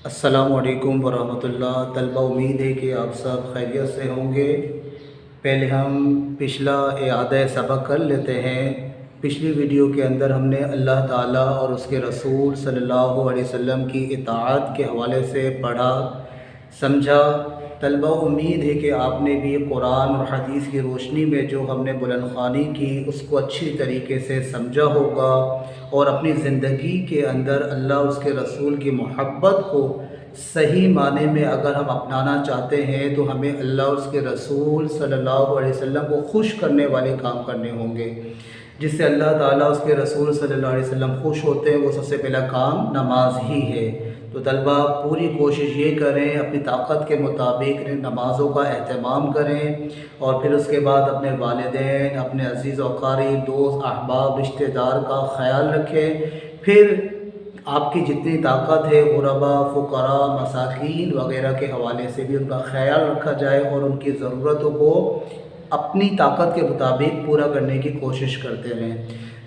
السلام علیکم ورحمۃ اللہ طلبہ، امید ہے کہ آپ سب خیریت سے ہوں گے۔ پہلے ہم پچھلا اعادہ سبق کر لیتے ہیں۔ پچھلی ویڈیو کے اندر ہم نے اللہ تعالیٰ اور اس کے رسول صلی اللہ علیہ وسلم کی اطاعت کے حوالے سے پڑھا، سمجھا۔ طلبہ، امید ہے کہ آپ نے بھی قرآن اور حدیث کی روشنی میں جو ہم نے بلند خوانی کی اس کو اچھی طریقے سے سمجھا ہوگا، اور اپنی زندگی کے اندر اللہ اس کے رسول کی محبت کو صحیح معنی میں اگر ہم اپنانا چاہتے ہیں تو ہمیں اللہ اور اس کے رسول صلی اللہ علیہ وسلم کو خوش کرنے والے کام کرنے ہوں گے۔ جس سے اللہ تعالیٰ اس کے رسول صلی اللہ علیہ وسلم خوش ہوتے ہیں، وہ سب سے پہلا کام نماز ہی ہے۔ تو طلبہ، پوری کوشش یہ کریں، اپنی طاقت کے مطابق نمازوں کا اہتمام کریں، اور پھر اس کے بعد اپنے والدین، اپنے عزیز و اقارب، دوست احباب، رشتہ دار کا خیال رکھیں۔ پھر آپ کی جتنی طاقت ہے غرباء، فقراء، مساکین وغیرہ کے حوالے سے بھی ان کا خیال رکھا جائے، اور ان کی ضرورتوں کو اپنی طاقت کے مطابق پورا کرنے کی کوشش کرتے رہیں۔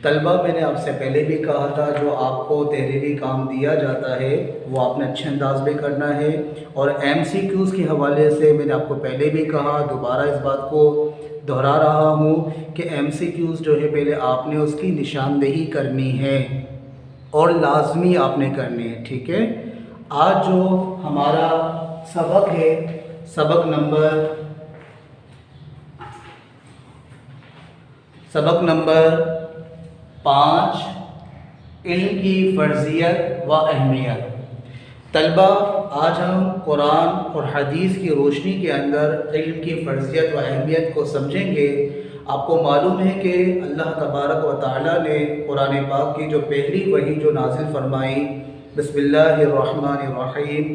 طلبہ، میں نے آپ سے پہلے بھی کہا تھا، جو آپ کو تحریری کام دیا جاتا ہے وہ آپ نے اچھے انداز میں کرنا ہے، اور ایم سی کیوز کے حوالے سے میں نے آپ کو پہلے بھی کہا، دوبارہ اس بات کو دہرا رہا ہوں کہ ایم سی کیوز جو ہے پہلے آپ نے اس کی نشاندہی کرنی ہے، اور لازمی آپ نے کرنی ہے، ٹھیک ہے۔ آج جو ہمارا سبق ہے، سبق نمبر 5، علم کی فرضیت و اہمیت۔ طلبہ، آج ہم قرآن اور حدیث کی روشنی کے اندر علم کی فرضیت و اہمیت کو سمجھیں گے۔ آپ کو معلوم ہے کہ اللہ تبارک و تعالیٰ نے قرآن پاک کی جو پہلی وحی جو نازل فرمائی، بسم اللہ الرحمن الرحیم،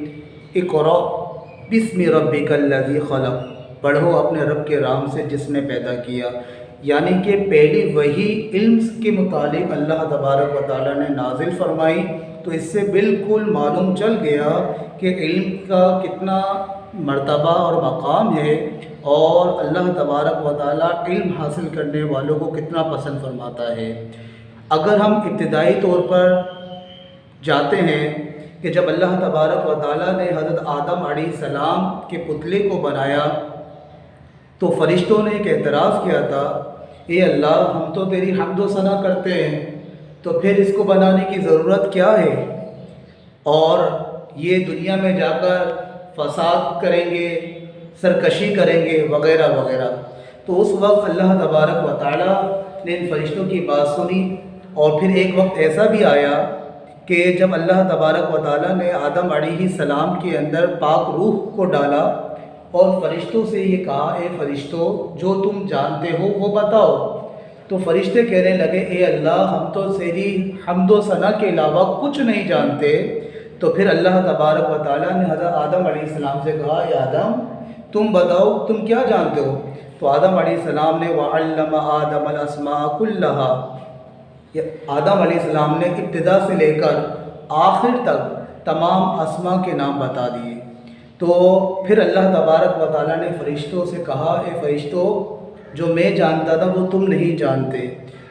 اقرأ بسم ربک الذی خلق، پڑھو اپنے رب کے نام سے جس نے پیدا کیا۔ یعنی کہ پہلی وحی علم کے متعلق اللہ تبارک و تعالیٰ نے نازل فرمائی، تو اس سے بالکل معلوم چل گیا کہ علم کا کتنا مرتبہ اور مقام ہے، اور اللہ تبارک و تعالیٰ علم حاصل کرنے والوں کو کتنا پسند فرماتا ہے۔ اگر ہم ابتدائی طور پر جاتے ہیں کہ جب اللہ تبارک و تعالیٰ نے حضرت آدم علیہ السلام کے پتلے کو بنایا تو فرشتوں نے ایک اعتراض کیا تھا، اے اللہ، ہم تو تیری حمد و ثنا کرتے ہیں، تو پھر اس کو بنانے کی ضرورت کیا ہے؟ اور یہ دنیا میں جا کر فساد کریں گے، سرکشی کریں گے وغیرہ وغیرہ۔ تو اس وقت اللہ تبارک و تعالیٰ نے ان فرشتوں کی بات سنی، اور پھر ایک وقت ایسا بھی آیا کہ جب اللہ تبارک و تعالیٰ نے آدم علیہ السلام کے اندر پاک روح کو ڈالا، اور فرشتوں سے یہ کہا، اے فرشتوں، جو تم جانتے ہو وہ بتاؤ۔ تو فرشتے کہنے لگے، اے اللہ، ہم تو تیری حمد و ثنا کے علاوہ کچھ نہیں جانتے۔ تو پھر اللہ تبارک و تعالیٰ نے حضرت آدم علیہ السلام سے کہا، اے آدم، تم بتاؤ تم کیا جانتے ہو؟ تو آدم علیہ السلام نے وَعَلَّمَ آدَمَ الْأَسْمَاءَ كُلَّهَا، آدم علیہ السلام نے ابتدا سے لے کر آخر تک تمام اسماء کے نام بتا دیے۔ تو پھر اللہ تبارک و تعالیٰ نے فرشتوں سے کہا، اے فرشتوں، جو میں جانتا تھا وہ تم نہیں جانتے۔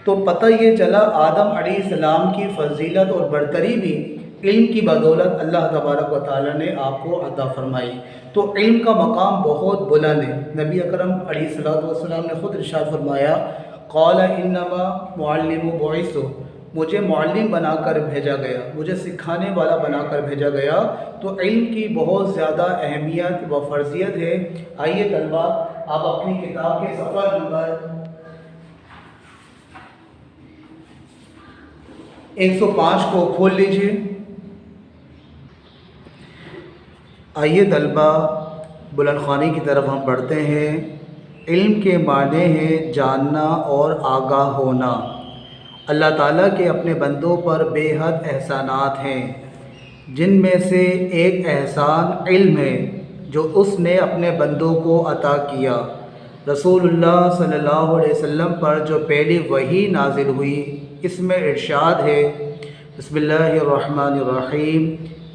تو پتہ یہ چلا آدم علیہ السلام کی فضیلت اور برتری بھی علم کی بدولت اللہ تبارک و تعالیٰ نے آپ کو عطا فرمائی۔ تو علم کا مقام بہت بلند ہے۔ نبی اکرم علیہ السلام نے خود ارشاد فرمایا، قال انما معلم بعثت، مجھے معلم بنا کر بھیجا گیا، مجھے سکھانے والا بنا کر بھیجا گیا۔ تو علم کی بہت زیادہ اہمیت و فرضیت ہے۔ آئیے طلبہ، آپ اپنی کتاب کے صفحہ نمبر 105 کو کھول لیجئے۔ آئیے طلبہ، بلند خوانی کی طرف ہم بڑھتے ہیں۔ علم کے معنی ہے جاننا اور آگاہ ہونا۔ اللہ تعالیٰ کے اپنے بندوں پر بے حد احسانات ہیں، جن میں سے ایک احسان علم ہے جو اس نے اپنے بندوں کو عطا کیا۔ رسول اللہ صلی اللہ علیہ وسلم پر جو پہلی وحی نازل ہوئی، اس میں ارشاد ہے، بسم اللہ الرحمن الرحیم،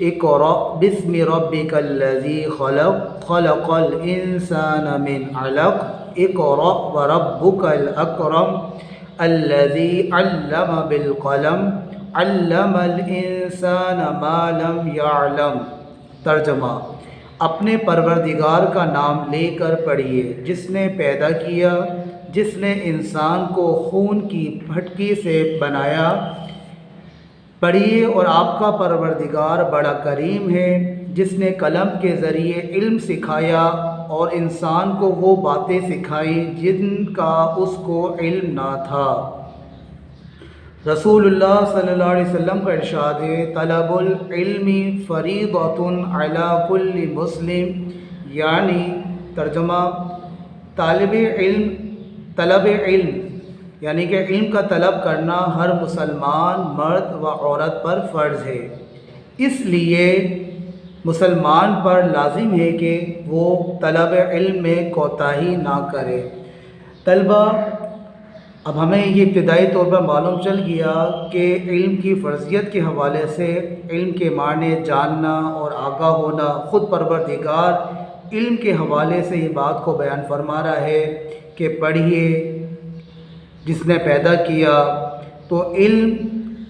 اقرأ بسم ربک الذی خلق، خلق الانسان من علق، اقرأ وربک الاکرم، الذی علم بالقلم، علم الانسان ما لم يعلم۔ ترجمہ: اپنے پروردگار کا نام لے کر پڑھیے جس نے پیدا کیا، جس نے انسان کو خون کی پھٹکی سے بنایا۔ پڑھیے اور آپ کا پروردگار بڑا کریم ہے، جس نے قلم کے ذریعے علم سکھایا اور انسان کو وہ باتیں سکھائی جن کا اس کو علم نہ تھا۔ رسول اللہ صلی اللہ علیہ وسلم کا ارشاد ہے: طلب العلم فریضۃ علی کل مسلم، یعنی ترجمہ: طلب علم یعنی کہ علم کا طلب کرنا ہر مسلمان مرد و عورت پر فرض ہے۔ اس لیے مسلمان پر لازم ہے کہ وہ طلب علم میں کوتاہی نہ کرے۔ طلبہ، اب ہمیں یہ ابتدائی طور پر معلوم چل گیا کہ علم کی فرضیت کے حوالے سے علم کے معنی جاننا اور آگاہ ہونا۔ خود پروردگار علم کے حوالے سے یہ بات کو بیان فرما رہا ہے کہ پڑھیے جس نے پیدا کیا۔ تو علم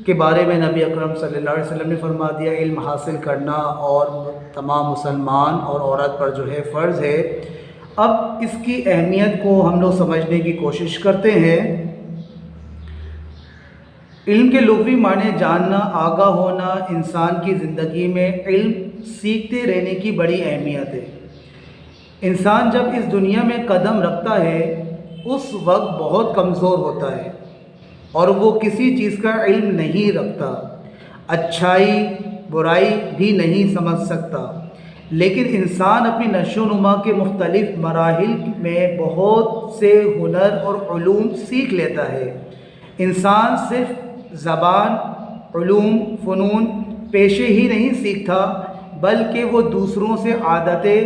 کے بارے میں نبی اکرم صلی اللہ علیہ وسلم نے فرما دیا علم حاصل کرنا اور تمام مسلمان اور عورت پر جو ہے فرض ہے۔ اب اس کی اہمیت کو ہم لوگ سمجھنے کی کوشش کرتے ہیں۔ علم کے لغوی معنی جاننا، آگاہ ہونا۔ انسان کی زندگی میں علم سیکھتے رہنے کی بڑی اہمیت ہے۔ انسان جب اس دنیا میں قدم رکھتا ہے اس وقت بہت کمزور ہوتا ہے اور وہ کسی چیز کا علم نہیں رکھتا، اچھائی برائی بھی نہیں سمجھ سکتا۔ لیکن انسان اپنی نشو و نما کے مختلف مراحل میں بہت سے ہنر اور علوم سیکھ لیتا ہے۔ انسان صرف زبان، علوم، فنون، پیشے ہی نہیں سیکھتا بلکہ وہ دوسروں سے عادتیں،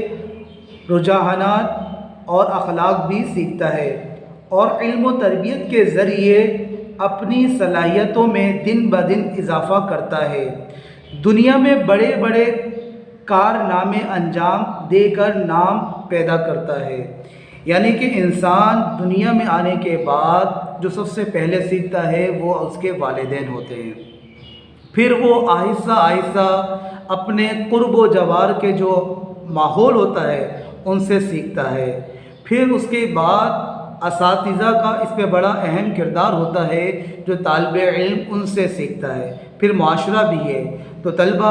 رجحانات اور اخلاق بھی سیکھتا ہے، اور علم و تربیت کے ذریعے اپنی صلاحیتوں میں دن بدن اضافہ کرتا ہے۔ دنیا میں بڑے بڑے کارنامے انجام دے کر نام پیدا کرتا ہے۔ یعنی کہ انسان دنیا میں آنے کے بعد جو سب سے پہلے سیکھتا ہے وہ اس کے والدین ہوتے ہیں۔ پھر وہ آہستہ آہستہ اپنے قرب و جوار کے جو ماحول ہوتا ہے ان سے سیکھتا ہے۔ پھر اس کے بعد اساتذہ کا اس پہ بڑا اہم کردار ہوتا ہے، جو طالب علم ان سے سیکھتا ہے۔ پھر معاشرہ بھی ہے۔ تو طلبہ،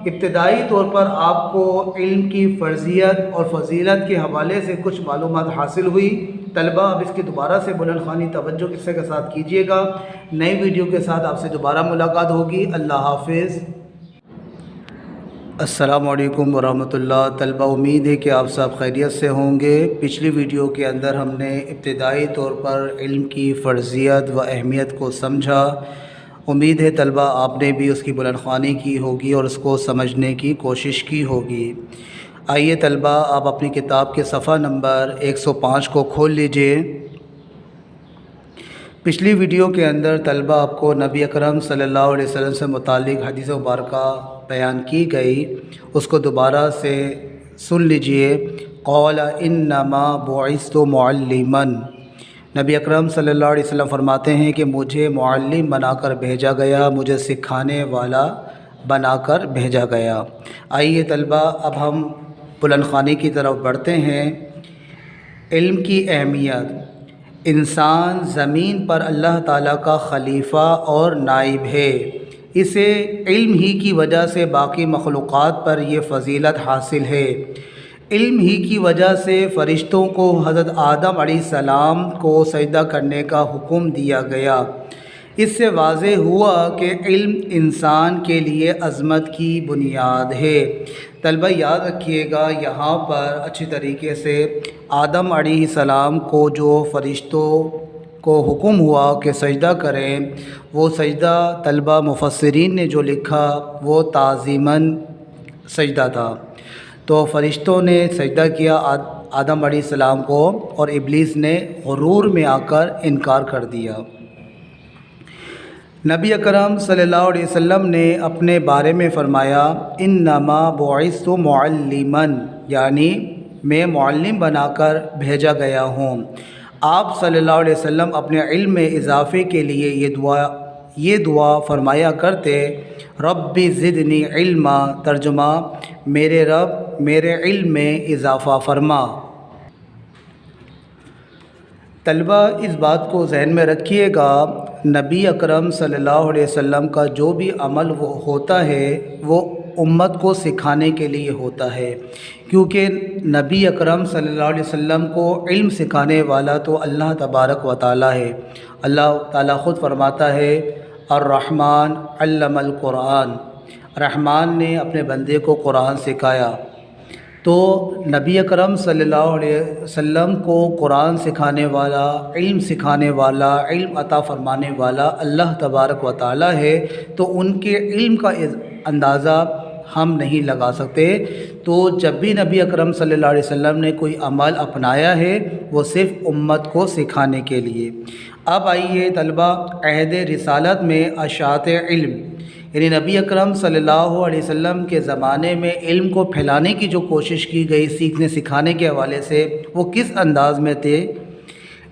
ابتدائی طور پر آپ کو علم کی فرضیت اور فضیلت کے حوالے سے کچھ معلومات حاصل ہوئی۔ طلبہ، اب اس کی دوبارہ سے بلند خوانی توجہ کے ساتھ کیجیے گا۔ نئی ویڈیو کے ساتھ آپ سے دوبارہ ملاقات ہوگی۔ اللہ حافظ۔ السلام علیکم ورحمۃ اللہ۔ طلبہ، امید ہے کہ آپ سب خیریت سے ہوں گے۔ پچھلی ویڈیو کے اندر ہم نے ابتدائی طور پر علم کی فرضیت و اہمیت کو سمجھا۔ امید ہے طلبہ آپ نے بھی اس کی بلند خوانی کی ہوگی اور اس کو سمجھنے کی کوشش کی ہوگی۔ آئیے طلبہ، آپ اپنی کتاب کے صفحہ نمبر 105 کو کھول لیجئے۔ پچھلی ویڈیو کے اندر طلبہ آپ کو نبی اکرم صلی اللہ علیہ وسلم سے متعلق حدیث مبارکہ بیان کی گئی، اس کو دوبارہ سے سن لیجئے۔ قال انما بعثت معلما، نبی اکرم صلی اللہ علیہ وسلم فرماتے ہیں کہ مجھے معلم بنا کر بھیجا گیا، مجھے سکھانے والا بنا کر بھیجا گیا۔ آئیے طلبہ، اب ہم بلند خوانی کی طرف بڑھتے ہیں۔ علم کی اہمیت۔ انسان زمین پر اللہ تعالیٰ کا خلیفہ اور نائب ہے۔ اسے علم ہی کی وجہ سے باقی مخلوقات پر یہ فضیلت حاصل ہے۔ علم ہی کی وجہ سے فرشتوں کو حضرت آدم علیہ السلام کو سجدہ کرنے کا حکم دیا گیا۔ اس سے واضح ہوا کہ علم انسان کے لیے عظمت کی بنیاد ہے۔ طلبہ یاد رکھیے گا، یہاں پر اچھی طریقے سے آدم علیہ السلام کو جو فرشتوں کو حکم ہوا کہ سجدہ کریں، وہ سجدہ طلبہ مفسرین نے جو لکھا وہ تعظیماً سجدہ تھا۔ تو فرشتوں نے سجدہ کیا آدم علیہ السلام کو، اور ابلیس نے غرور میں آ کر انکار کر دیا۔ نبی اکرم صلی اللہ علیہ وسلم نے اپنے بارے میں فرمایا انما بعثت معلما، یعنی میں معلم بنا کر بھیجا گیا ہوں۔ آپ صلی اللہ علیہ وسلم اپنے علم میں اضافے کے لیے یہ دعا فرمایا کرتے، رب زدنی علما، ترجمہ میرے رب میرے علم میں اضافہ فرما۔ طلبہ اس بات کو ذہن میں رکھیے گا، نبی اکرم صلی اللہ علیہ وسلم کا جو بھی عمل وہ ہوتا ہے وہ امت کو سکھانے کے لیے ہوتا ہے، کیونکہ نبی اکرم صلی اللہ علیہ وسلم کو علم سکھانے والا تو اللہ تبارک و تعالی ہے۔ اللہ تعالیٰ خود فرماتا ہے الرحمن علم القرآن، رحمان نے اپنے بندے کو قرآن سکھایا۔ تو نبی اکرم صلی اللہ علیہ وسلم کو قرآن سکھانے والا، علم سکھانے والا، علم عطا فرمانے والا اللہ تبارک و تعالی ہے، تو ان کے علم کا اندازہ ہم نہیں لگا سکتے۔ تو جب بھی نبی اکرم صلی اللہ علیہ وسلم نے کوئی عمل اپنایا ہے وہ صرف امت کو سکھانے کے لیے۔ اب آئیے طلبہ، عہد رسالت میں اشاعت علم، یعنی نبی اکرم صلی اللہ علیہ وسلم کے زمانے میں علم کو پھیلانے کی جو کوشش کی گئی سیکھنے سکھانے کے حوالے سے، وہ کس انداز میں تھے؟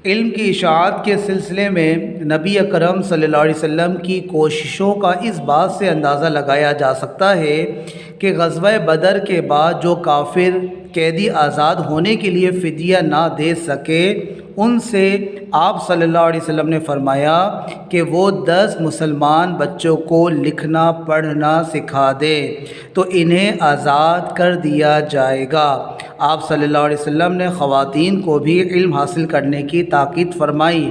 علم کی اشاعت کے سلسلے میں نبی اکرم صلی اللہ علیہ وسلم کی کوششوں کا اس بات سے اندازہ لگایا جا سکتا ہے کہ غزوہ بدر کے بعد جو کافر قیدی آزاد ہونے کے لیے فدیہ نہ دے سکے، ان سے آپ صلی اللہ علیہ وسلم نے فرمایا کہ وہ 10 مسلمان بچوں کو لکھنا پڑھنا سکھا دے تو انہیں آزاد کر دیا جائے گا۔ آپ صلی اللہ علیہ وسلم نے خواتین کو بھی علم حاصل کرنے کی تاکید فرمائی۔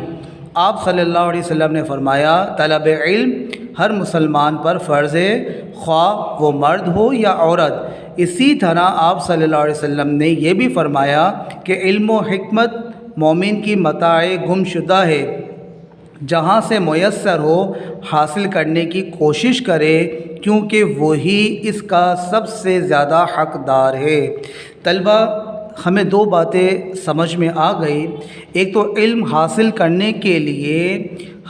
آپ صلی اللہ علیہ وسلم نے فرمایا طلب علم ہر مسلمان پر فرض ہے، خواہ وہ مرد ہو یا عورت۔ اسی طرح آپ صلی اللہ علیہ وسلم نے یہ بھی فرمایا کہ علم و حکمت مومن کی متاع گم شدہ ہے، جہاں سے میسر ہو حاصل کرنے کی کوشش کرے، کیونکہ وہی اس کا سب سے زیادہ حقدار ہے۔ طلبہ، ہمیں 2 باتیں سمجھ میں آ گئی۔ ایک تو علم حاصل کرنے کے لیے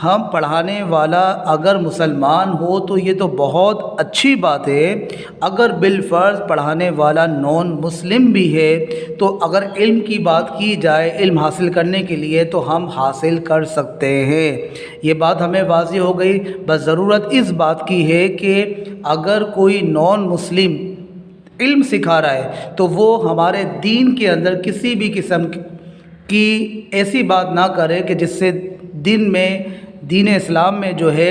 ہم پڑھانے والا اگر مسلمان ہو تو یہ تو بہت اچھی بات ہے، اگر بالفرض پڑھانے والا نان مسلم بھی ہے تو اگر علم کی بات کی جائے علم حاصل کرنے کے لیے تو ہم حاصل کر سکتے ہیں۔ یہ بات ہمیں واضح ہو گئی۔ بس ضرورت اس بات کی ہے کہ اگر کوئی نان مسلم علم سکھا رہا ہے تو وہ ہمارے دین کے اندر کسی بھی قسم کی ایسی بات نہ کرے کہ جس سے دین اسلام میں جو ہے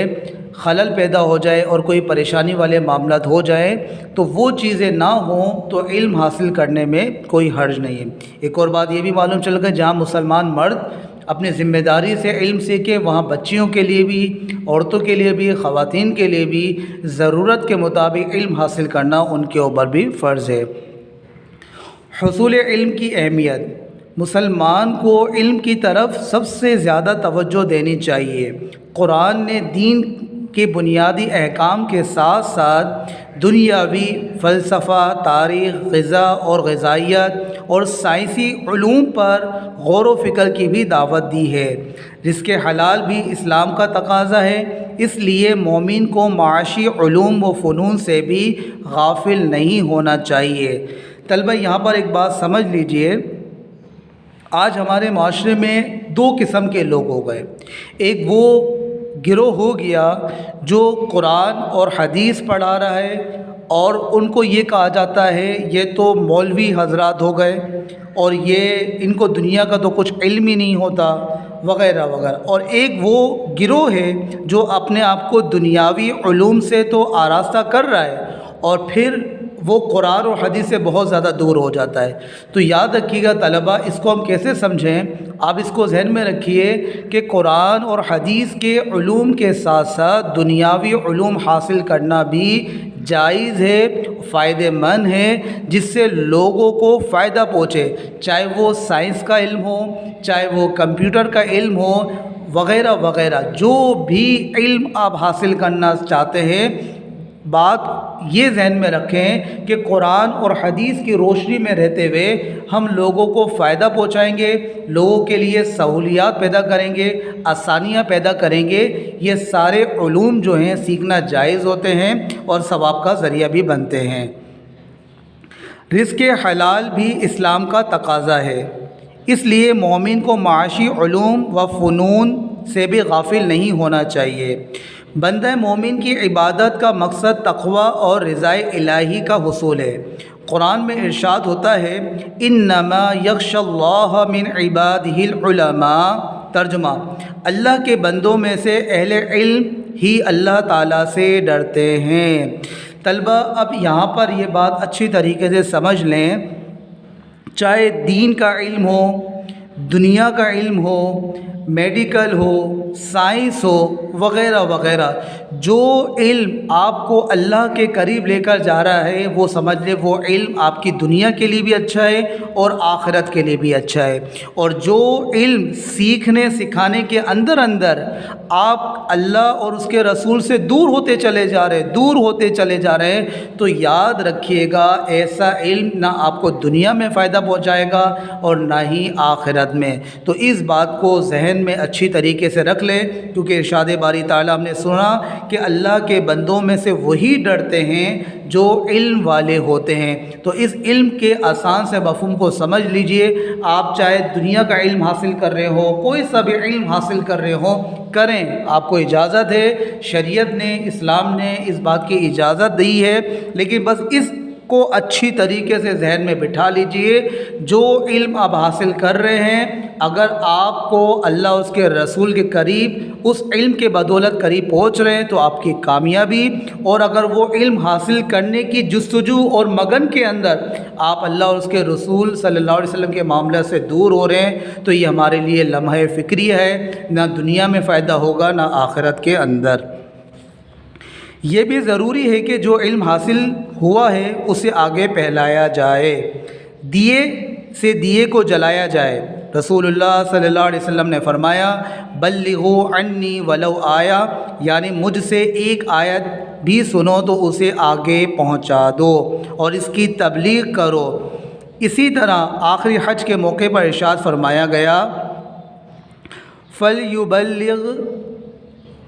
خلل پیدا ہو جائے اور کوئی پریشانی والے معاملات ہو جائیں، تو وہ چیزیں نہ ہوں تو علم حاصل کرنے میں کوئی حرج نہیں ہے۔ ایک اور بات یہ بھی معلوم چل گئی، جہاں مسلمان مرد اپنی ذمہ داری سے علم سیکھے وہاں بچیوں کے لیے بھی، عورتوں کے لیے بھی، خواتین کے لیے بھی ضرورت کے مطابق علم حاصل کرنا ان کے اوپر بھی فرض ہے۔ حصول علم کی اہمیت، مسلمان کو علم کی طرف سب سے زیادہ توجہ دینی چاہیے۔ قرآن نے دین کے بنیادی احکام کے ساتھ ساتھ دنیاوی فلسفہ، تاریخ، غذا اور غذائیت اور سائنسی علوم پر غور و فکر کی بھی دعوت دی ہے۔ رزق حلال بھی اسلام کا تقاضا ہے، اس لیے مومن کو معاشی علوم و فنون سے بھی غافل نہیں ہونا چاہیے۔ طلبہ، یہاں پر ایک بات سمجھ لیجئے، آج ہمارے معاشرے میں 2 قسم کے لوگ ہو گئے۔ ایک وہ گروہ ہو گیا جو قرآن اور حدیث پڑھا رہا ہے اور ان کو یہ کہا جاتا ہے یہ تو مولوی حضرات ہو گئے اور یہ ان کو دنیا کا تو کچھ علم ہی نہیں ہوتا وغیرہ وغیرہ۔ اور ایک وہ گروہ ہے جو اپنے آپ کو دنیاوی علوم سے تو آراستہ کر رہا ہے اور پھر وہ قرآن اور حدیث سے بہت زیادہ دور ہو جاتا ہے۔ تو یاد رکھیے گا طلبہ، اس کو ہم کیسے سمجھیں؟ آپ اس کو ذہن میں رکھیے کہ قرآن اور حدیث کے علوم کے ساتھ ساتھ دنیاوی علوم حاصل کرنا بھی جائز ہے، فائدہ مند ہے، جس سے لوگوں کو فائدہ پہنچے، چاہے وہ سائنس کا علم ہو، چاہے وہ کمپیوٹر کا علم ہو وغیرہ وغیرہ۔ جو بھی علم آپ حاصل کرنا چاہتے ہیں، بات یہ ذہن میں رکھیں کہ قرآن اور حدیث کی روشنی میں رہتے ہوئے ہم لوگوں کو فائدہ پہنچائیں گے، لوگوں کے لیے سہولیات پیدا کریں گے، آسانیاں پیدا کریں گے۔ یہ سارے علوم جو ہیں سیکھنا جائز ہوتے ہیں اور ثواب کا ذریعہ بھی بنتے ہیں۔ رزق حلال بھی اسلام کا تقاضا ہے، اس لیے مومن کو معاشی علوم و فنون سے بھی غافل نہیں ہونا چاہیے۔ بندہ مومن کی عبادت کا مقصد تقوی اور رضائے الہی کا حصول ہے۔ قرآن میں ارشاد ہوتا ہے انما یخشی اللہ من عبادہ العلماء، ترجمہ اللہ کے بندوں میں سے اہل علم ہی اللہ تعالیٰ سے ڈرتے ہیں۔ طلبہ اب یہاں پر یہ بات اچھی طریقے سے سمجھ لیں، چاہے دین کا علم ہو، دنیا کا علم ہو، میڈیکل ہو، سائنس ہو، وغیرہ وغیرہ، جو علم آپ کو اللہ کے قریب لے کر جا رہا ہے وہ سمجھ لے وہ علم آپ کی دنیا کے لیے بھی اچھا ہے اور آخرت کے لیے بھی اچھا ہے۔ اور جو علم سیکھنے سکھانے کے اندر آپ اللہ اور اس کے رسول سے دور ہوتے چلے جا رہے ہیں تو یاد رکھیے گا ایسا علم نہ آپ کو دنیا میں فائدہ پہنچائے گا اور نہ ہی آخرت میں۔ تو اس بات کو ذہن میں اچھی طریقے سے رکھ لیں، کیونکہ ارشاد باری تعالیٰ ہم نے سنا کہ اللہ کے بندوں میں سے وہی ڈرتے ہیں جو علم والے ہوتے ہیں۔ تو اس علم کے آسان سے مفہوم کو سمجھ لیجئے، آپ چاہے دنیا کا علم حاصل کر رہے ہو، کوئی سا بھی علم حاصل کر رہے ہو، کریں، آپ کو اجازت ہے، شریعت نے، اسلام نے اس بات کی اجازت دی ہے، لیکن بس اس کو اچھی طریقے سے ذہن میں بٹھا لیجئے، جو علم آپ حاصل کر رہے ہیں اگر آپ کو اللہ اس کے رسول کے قریب اس علم کے بدولت قریب پہنچ رہے ہیں تو آپ کی کامیابی، اور اگر وہ علم حاصل کرنے کی جستجو اور مگن کے اندر آپ اللہ اور اس کے رسول صلی اللہ علیہ وسلم کے معاملہ سے دور ہو رہے ہیں تو یہ ہمارے لیے لمحہ فکری ہے، نہ دنیا میں فائدہ ہوگا نہ آخرت کے اندر۔ یہ بھی ضروری ہے کہ جو علم حاصل ہوا ہے اسے آگے پھیلایا جائے، دیے سے دیے کو جلایا جائے۔ رسول اللہ صلی اللہ علیہ وسلم نے فرمایا بلغوا عنی ولو آیا، یعنی مجھ سے ایک آیت بھی سنو تو اسے آگے پہنچا دو اور اس کی تبلیغ کرو۔ اسی طرح آخری حج کے موقع پر ارشاد فرمایا گیا فَلْيُبَلِّغْ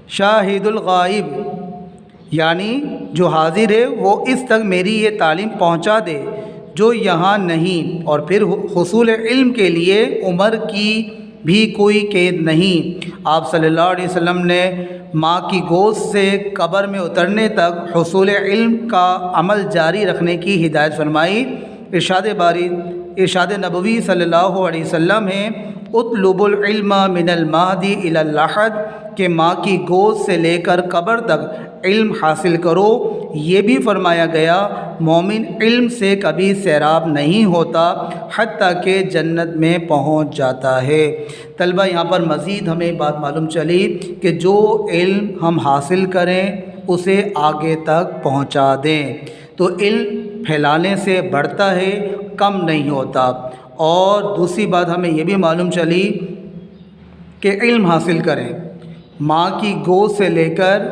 شَاهِدُ الْغَائِبِ، یعنی جو حاضر ہے وہ اس تک میری یہ تعلیم پہنچا دے جو یہاں نہیں۔ اور پھر حصول علم کے لیے عمر کی بھی کوئی قید نہیں۔ آپ صلی اللہ علیہ وسلم نے ماں کی گود سے قبر میں اترنے تک حصول علم کا عمل جاری رکھنے کی ہدایت فرمائی۔ ارشاد نبوی صلی اللہ علیہ وسلم ہے اطلبوا العلم من المہد الی اللحد، کہ ماں کی گود سے لے کر قبر تک علم حاصل کرو۔ یہ بھی فرمایا گیا مومن علم سے کبھی سیراب نہیں ہوتا حتیٰ کہ جنت میں پہنچ جاتا ہے۔ طلبہ یہاں پر مزید ہمیں بات معلوم چلی کہ جو علم ہم حاصل کریں اسے آگے تک پہنچا دیں، تو علم پھیلانے سے بڑھتا ہے، کم نہیں ہوتا۔ اور دوسری بات ہمیں یہ بھی معلوم چلی کہ علم حاصل کریں ماں کی گود سے لے کر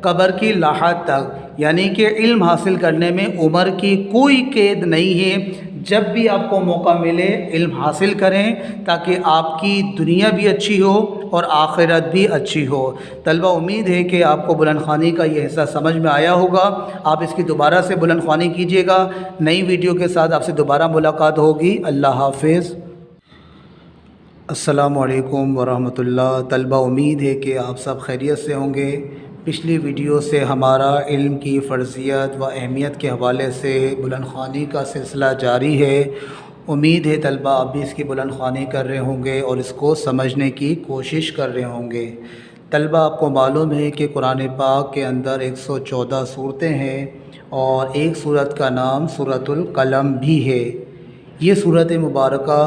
قبر کی لاحت تک، یعنی کہ علم حاصل کرنے میں عمر کی کوئی قید نہیں ہے۔ جب بھی آپ کو موقع ملے علم حاصل کریں تاکہ آپ کی دنیا بھی اچھی ہو اور آخرت بھی اچھی ہو۔ طلبہ امید ہے کہ آپ کو بلند خوانی کا یہ حصہ سمجھ میں آیا ہوگا، آپ اس کی دوبارہ سے بلند خوانی کیجیے گا۔ نئی ویڈیو کے ساتھ آپ سے دوبارہ ملاقات ہوگی۔ اللہ حافظ۔ السلام علیکم ورحمۃ اللہ۔ طلبہ امید ہے کہ آپ سب خیریت سے ہوں گے۔ پچھلی ویڈیو سے ہمارا علم کی فرضیت و اہمیت کے حوالے سے بلند خوانی کا سلسلہ جاری ہے۔ امید ہے طلبہ آپ بھی اس کی بلند خوانی کر رہے ہوں گے اور اس کو سمجھنے کی کوشش کر رہے ہوں گے۔ طلبہ آپ کو معلوم ہے کہ قرآن پاک کے اندر 114 صورتیں ہیں اور ایک صورت کا نام سورۃ القلم بھی ہے۔ یہ صورت مبارکہ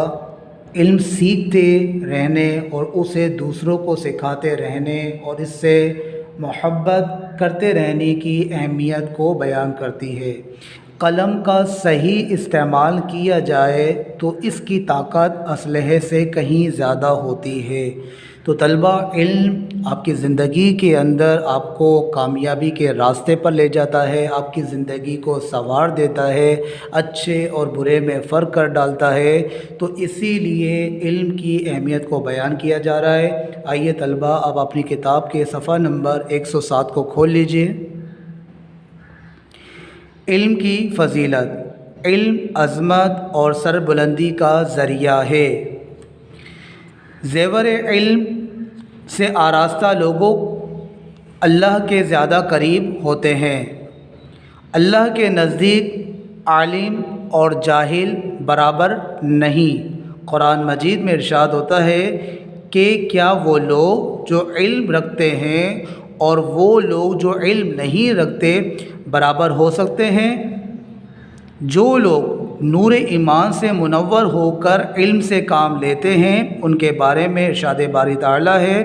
علم سیکھتے رہنے اور اسے دوسروں کو سکھاتے رہنے اور اس سے محبت کرتے رہنے کی اہمیت کو بیان کرتی ہے۔ قلم کا صحیح استعمال کیا جائے تو اس کی طاقت اسلحے سے کہیں زیادہ ہوتی ہے۔ تو طلبہ علم آپ کی زندگی کے اندر آپ کو کامیابی کے راستے پر لے جاتا ہے، آپ کی زندگی کو سنوار دیتا ہے، اچھے اور برے میں فرق کر ڈالتا ہے۔ تو اسی لیے علم کی اہمیت کو بیان کیا جا رہا ہے۔ آئیے طلبہ اب اپنی کتاب کے صفحہ نمبر 107 کو کھول لیجئے۔ علم کی فضیلت۔ علم عظمت اور سربلندی کا ذریعہ ہے۔ زیور علم سے آراستہ لوگوں اللہ کے زیادہ قریب ہوتے ہیں۔ اللہ کے نزدیک عالم اور جاہل برابر نہیں۔ قرآن مجید میں ارشاد ہوتا ہے کہ کیا وہ لوگ جو علم رکھتے ہیں اور وہ لوگ جو علم نہیں رکھتے برابر ہو سکتے ہیں؟ جو لوگ نور ایمان سے منور ہو کر علم سے کام لیتے ہیں ان کے بارے میں ارشاد باری تعالیٰ ہے،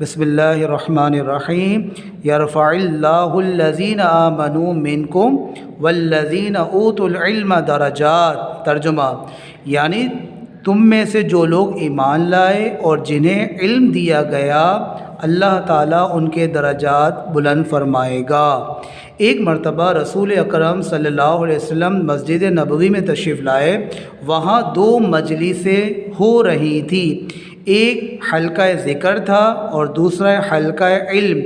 بسم اللہ الرحمن الرحیم، یرفع اللہ الذین آمنوا منکم والذین اوتوا العلم درجات۔ ترجمہ یعنی تم میں سے جو لوگ ایمان لائے اور جنہیں علم دیا گیا اللہ تعالیٰ ان کے درجات بلند فرمائے گا۔ ایک مرتبہ رسول اکرم صلی اللہ علیہ وسلم مسجد نبوی میں تشریف لائے، وہاں دو مجلسیں ہو رہی تھی، ایک حلقہ ذکر تھا اور دوسرا حلقہ علم۔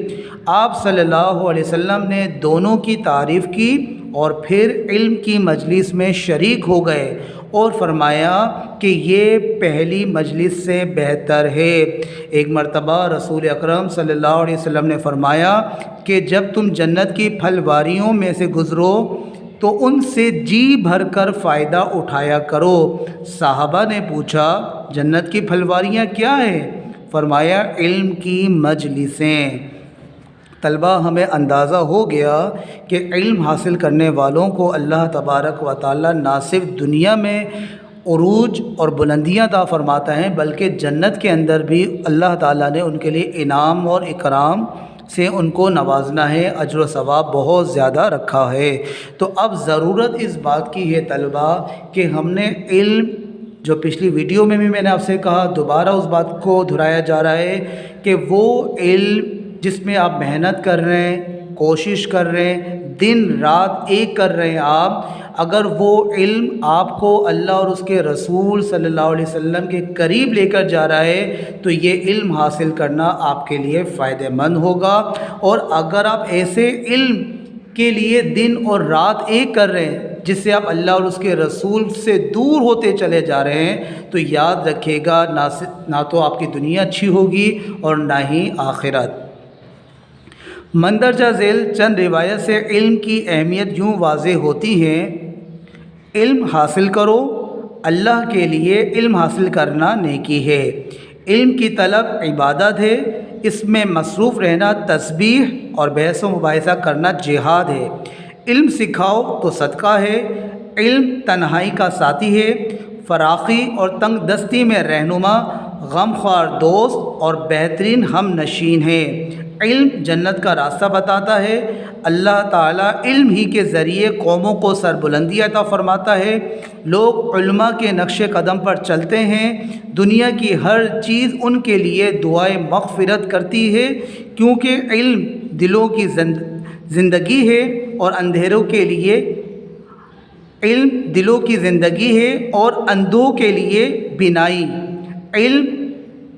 آپ صلی اللہ علیہ وسلم نے دونوں کی تعریف کی اور پھر علم کی مجلس میں شریک ہو گئے اور فرمایا کہ یہ پہلی مجلس سے بہتر ہے۔ ایک مرتبہ رسول اکرم صلی اللہ علیہ وسلم نے فرمایا کہ جب تم جنت کی پھلواریوں میں سے گزرو تو ان سے جی بھر کر فائدہ اٹھایا کرو۔ صحابہ نے پوچھا جنت کی پھلواریاں کیا ہیں؟ فرمایا علم کی مجلسیں۔ طلبہ ہمیں اندازہ ہو گیا کہ علم حاصل کرنے والوں کو اللہ تبارک و تعالیٰ نہ صرف دنیا میں عروج اور بلندیاں عطا فرماتا ہے بلکہ جنت کے اندر بھی اللہ تعالیٰ نے ان کے لیے انعام اور اکرام سے ان کو نوازنا ہے، اجر و ثواب بہت زیادہ رکھا ہے۔ تو اب ضرورت اس بات کی ہے طلبہ کہ ہم نے علم، جو پچھلی ویڈیو میں بھی میں نے آپ سے کہا، دوبارہ اس بات کو دہرایا جا رہا ہے کہ وہ علم جس میں آپ محنت کر رہے ہیں، کوشش کر رہے ہیں، دن رات ایک کر رہے ہیں آپ، اگر وہ علم آپ کو اللہ اور اس کے رسول صلی اللہ علیہ وسلم کے قریب لے کر جا رہا ہے تو یہ علم حاصل کرنا آپ کے لیے فائدہ مند ہوگا۔ اور اگر آپ ایسے علم کے لیے دن اور رات ایک کر رہے ہیں جس سے آپ اللہ اور اس کے رسول سے دور ہوتے چلے جا رہے ہیں تو یاد رکھیے گا نہ تو آپ کی دنیا اچھی ہوگی اور نہ ہی آخرت۔ مندرجہ ذیل چند روایت سے علم کی اہمیت یوں واضح ہوتی ہے: علم حاصل کرو، اللہ کے لیے علم حاصل کرنا نیکی ہے، علم کی طلب عبادت ہے، اس میں مصروف رہنا تسبیح اور بحث و مباحثہ کرنا جہاد ہے، علم سکھاؤ تو صدقہ ہے، علم تنہائی کا ساتھی ہے، فراخی اور تنگ دستی میں رہنما، غمخوار دوست اور بہترین ہم نشین ہے، علم جنت کا راستہ بتاتا ہے، اللہ تعالیٰ علم ہی کے ذریعے قوموں کو سربلندی عطا فرماتا ہے، لوگ علماء کے نقش قدم پر چلتے ہیں، دنیا کی ہر چیز ان کے لیے دعائے مغفرت کرتی ہے کیونکہ علم دلوں کی زندگی ہے اور اندھیروں کے لیے علم دلوں کی زندگی ہے اور اندھوں کے لیے بینائی، علم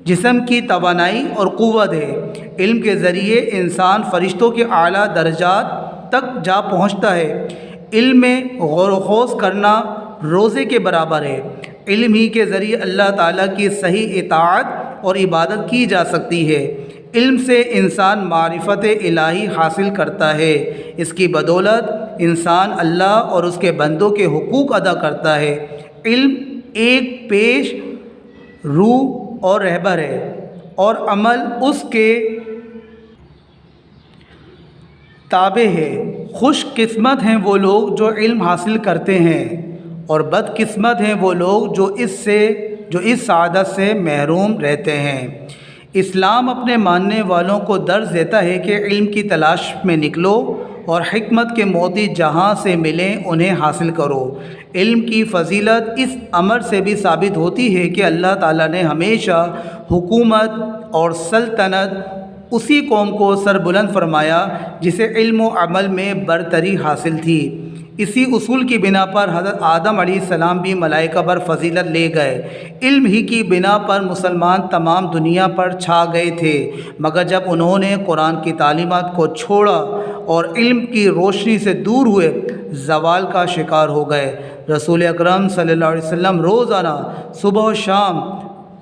جسم کی توانائی اور قوت ہے، علم کے ذریعے انسان فرشتوں کے اعلیٰ درجات تک جا پہنچتا ہے، علم میں غور و خوض کرنا روزے کے برابر ہے، علم ہی کے ذریعے اللہ تعالیٰ کی صحیح اطاعت اور عبادت کی جا سکتی ہے، علم سے انسان معرفت الہی حاصل کرتا ہے، اس کی بدولت انسان اللہ اور اس کے بندوں کے حقوق ادا کرتا ہے، علم ایک پیش رو اور رہبر ہے اور عمل اس کے تابع ہے، خوش قسمت ہیں وہ لوگ جو علم حاصل کرتے ہیں اور بد قسمت ہیں وہ لوگ جو اس سعادت سے محروم رہتے ہیں۔ اسلام اپنے ماننے والوں کو درس دیتا ہے کہ علم کی تلاش میں نکلو اور حکمت کے موتی جہاں سے ملیں انہیں حاصل کرو۔ علم کی فضیلت اس امر سے بھی ثابت ہوتی ہے کہ اللہ تعالیٰ نے ہمیشہ حکومت اور سلطنت اسی قوم کو سربلند فرمایا جسے علم و عمل میں برتری حاصل تھی۔ اسی اصول کی بنا پر حضرت آدم علیہ السلام بھی ملائکہ پر فضیلت لے گئے، علم ہی کی بنا پر مسلمان تمام دنیا پر چھا گئے تھے، مگر جب انہوں نے قرآن کی تعلیمات کو چھوڑا اور علم کی روشنی سے دور ہوئے زوال کا شکار ہو گئے۔ رسول اکرم صلی اللہ علیہ وسلم روزانہ صبح و شام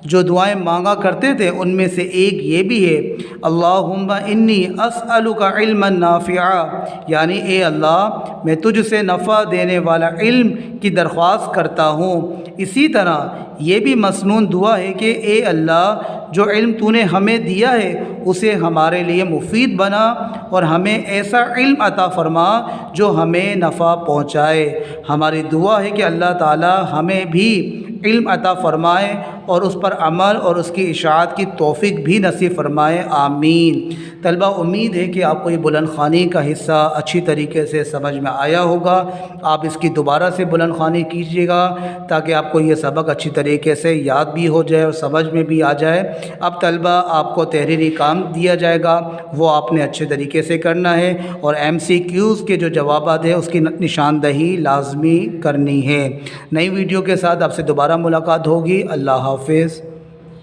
جو دعائیں مانگا کرتے تھے ان میں سے ایک یہ بھی ہے، اللہم انی اسألک علما نافعا، یعنی اے اللہ میں تجھ سے نفع دینے والا علم کی درخواست کرتا ہوں۔ اسی طرح یہ بھی مسنون دعا ہے کہ اے اللہ جو علم تو نے ہمیں دیا ہے اسے ہمارے لیے مفید بنا اور ہمیں ایسا علم عطا فرما جو ہمیں نفع پہنچائے۔ ہماری دعا ہے کہ اللہ تعالی ہمیں بھی علم عطا فرمائے اور اس پر عمل اور اس کی اشاعت کی توفیق بھی نصیب فرمائے، آمین۔ طلبہ امید ہے کہ آپ کو یہ بلند خوانی کا حصہ اچھی طریقے سے سمجھ میں آیا ہوگا۔ آپ اس کی دوبارہ سے بلند خوانی کیجیے گا تاکہ آپ کو یہ سبق اچھی طریقے سے یاد بھی ہو جائے اور سمجھ میں بھی آ جائے۔ اب طلبہ آپ کو تحریری کام دیا جائے گا، وہ آپ نے اچھے طریقے سے کرنا ہے اور MCQs کے جو جوابات ہیں اس کی نشاندہی لازمی کرنی ہے۔ نئی ویڈیو کے ساتھ آپ سے دوبارہ ملاقات ہوگی۔ اللہ حافظ۔